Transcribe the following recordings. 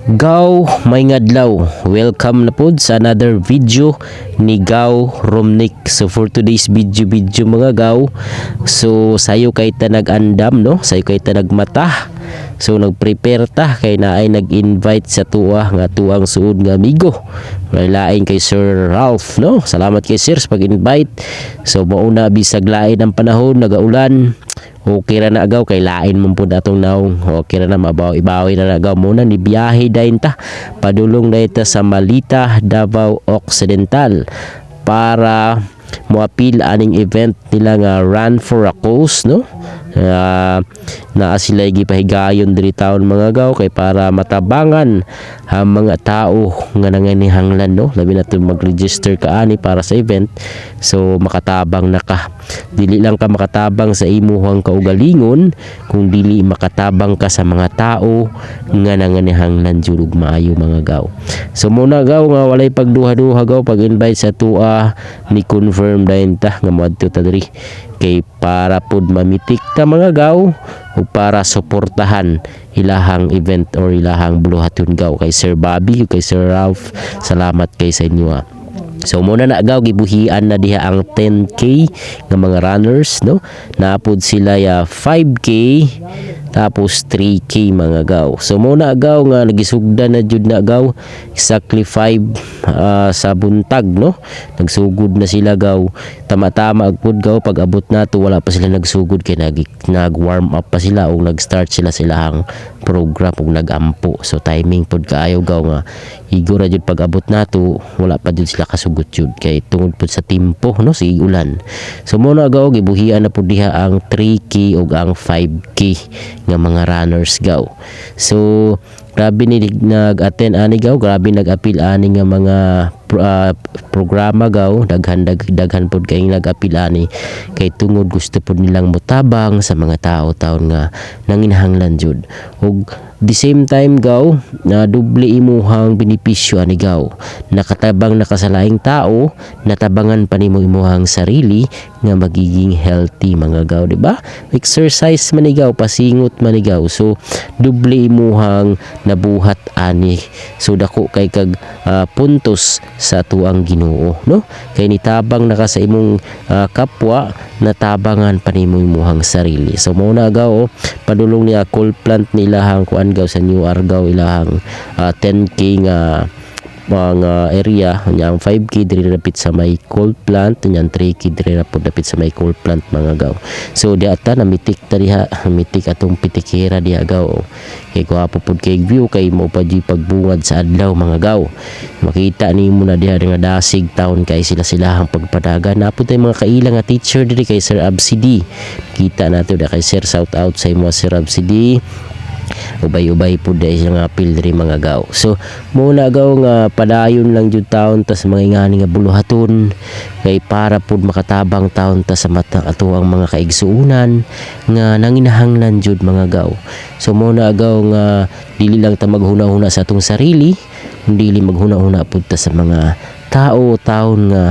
Gaw may ngadlaw, welcome na pod sa another video ni Gaw Romnick. So for today's video mga gaw, so sayo kay ta nag-andam no, sayo kay ta nagmata. So nagprepare ta kay naay nag-invite sa tuwa nga tuwang suod nga amigo. Lain kay Sir Ralph no. Salamat kay Sir sa pag-invite. So mauna bisag lain ang panahon, nagaulan. Okay ra na agaw kay lain man pud atong naong. Okay ra na mabawi-bawi na agaw muna ni biyahe dayon ta. Padulong dayon ta sa Malita, Davao Occidental para moapil aning event nila nga Run for a Cause no. Na sila gipahigayon diri taon mga gaw kay para matabangan ang mga tao nga nanginihanglan no, labi na to mag-register ka ani para sa event. So makatabang na ka, dili lang ka makatabang sa imuhang kaugalingon, kung dili makatabang ka sa mga tao nga nanginihanglan jud og maayo mga gaw. So muna gaw nga walay pagduha-duha gaw pag-invite sa tua ni confirm dayon ta nga moadto ta diri kay para pud mamitik ta mga gaw o para suportahan ilahang event or ilahang buluhaton gaw kay Sir Bobby, kay Sir Ralph. Salamat kay sa inyo. So muna na gaw gibuhian na diha ang 10k nga mga runners no. Naapod sila ya 5k tapos 3k mga gaw. So muna gaw nga nagisugdan na jud na gaw exactly 5 sa buntag no. Nagsugod na sila gaw. Tama-tama agpud gaw pag abot nato wala pa sila nagsugod kay nag-warm up pa sila o nag-start sila silahang program ug nagampo. So timing pud kaayo gaw nga igura jud pag abot nato wala pa jud sila kasugot jud kay tungod pud sa tempo no si ulan. So muna gaw gibuhian na pud diha ang 3k ug ang 5k nga mga runners gaw. So grabe ni nag-attend ani gaw, grabe nag-apil ani nga mga programa gaw, daghan pod kay nag-apil ani kay tungod gusto pod nilang motabang sa mga tao taon nga nanginahanglan jud. Ug the same time gaw na doble imuhang benepisyo ani gaw, nakatabang nakasalaing tao, natabangan pa nimo imuhang sarili nga magiging healthy mga gaw, di ba? Exercise man ni gaw, pasingot man ni gaw. So doble imuhang nabuhat ani. So dako kay kag puntos sa tuang Ginoo no, kay nitabang naka sa imong kapwa, natabangan pa nimo imuhang sarili. So mao na gaw padulong niya coal plant nila hang kuan gaw sa New Argao ilahang 10k nga mga area nya. Ang 5k diri dapit sa may coal plant, nya 3k diri na pud dapit sa may coal plant mga gaw. So di ata namitik ta diha, mitik atong pitikera diha gaw kay kuhapo pud kay view kay mo pa di pagbungad sa adlaw mga gaw. Makita nimo na diha nga dasig taon kay sila-silahang pagpadagan. Napud tay mga kailang nga teacher diri kay Sir Abcd, kita nato da kay Sir, shout out sa imo Sir Abcd. Ubay-ubay po dahil siya nga apil diri mga gaw. So muna gaw nga padayon lang jud taon ta sa mga ingani nga buluhaton kay para pud makatabang taon ta sa mata ato ang mga kaigsuunan nga nanginahanglan jud mga gaw. So muna gaw nga dili lang ta maghuna-huna sa atong sarili, dili maghuna-huna pud ta sa mga tao taon nga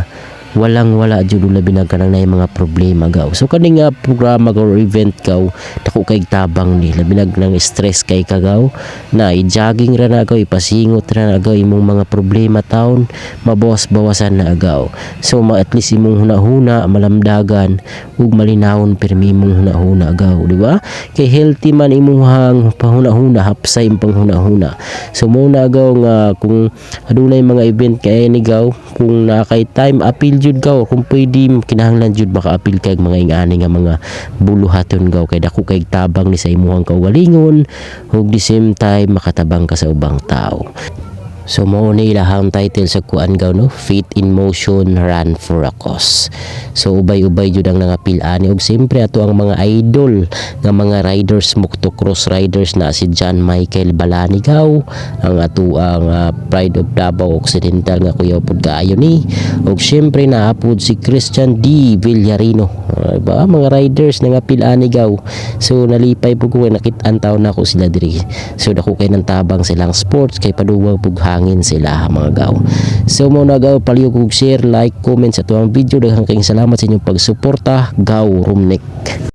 wala jud labi na kanang nay mga problema gaw. So kani nga programa gaw or event gaw dako kay tabang ni labi nang stress kay kagaw na i-jogging ra na gaw, ipasingot ra na gaw imong mga problema taon mabawas-bawasan na agaw. So at least imong hunahuna malamdagan ug malinawon pirmi imong hunahuna gaw, di ba? Kay healthy man imong panghunahuna, hapsay imong panghunahuna. So mo na gaw nga kung adunay mga event kay ni gaw, kung na kay time apil jud gaw, kung pwede kinahanglan jud maka-apil kay mga ingani nga mga buluhaton gaw kay dako kay tabang ni sa imuhang kaugalingon ug the same time makatabang ka sa ubang tao. So mao ni ilahang title sa kuan gaw no, Faith in Motion, Run for a Cause. So ubay-ubay jud ang nangapil ani ug siyempre ato ang mga idol nga mga riders, motocross riders na si John Michael Balanigaw, ang ato ang Pride of Davao Occidental nga kuya pud kaayo ni, ug siyempre naapod si Christian D. Villarino, ba mga riders nangapil ani gaw. So nalipay pud ko nakit-an taon nako sila diri. So dako kay nang tabang silang sports kay paduwag pug hangin sila mga gaw. So mo na gaw, palihog og share, like, comment sa tuwang video. Daghang kayong salamat sa inyong pagsuporta. Gaw Romnick.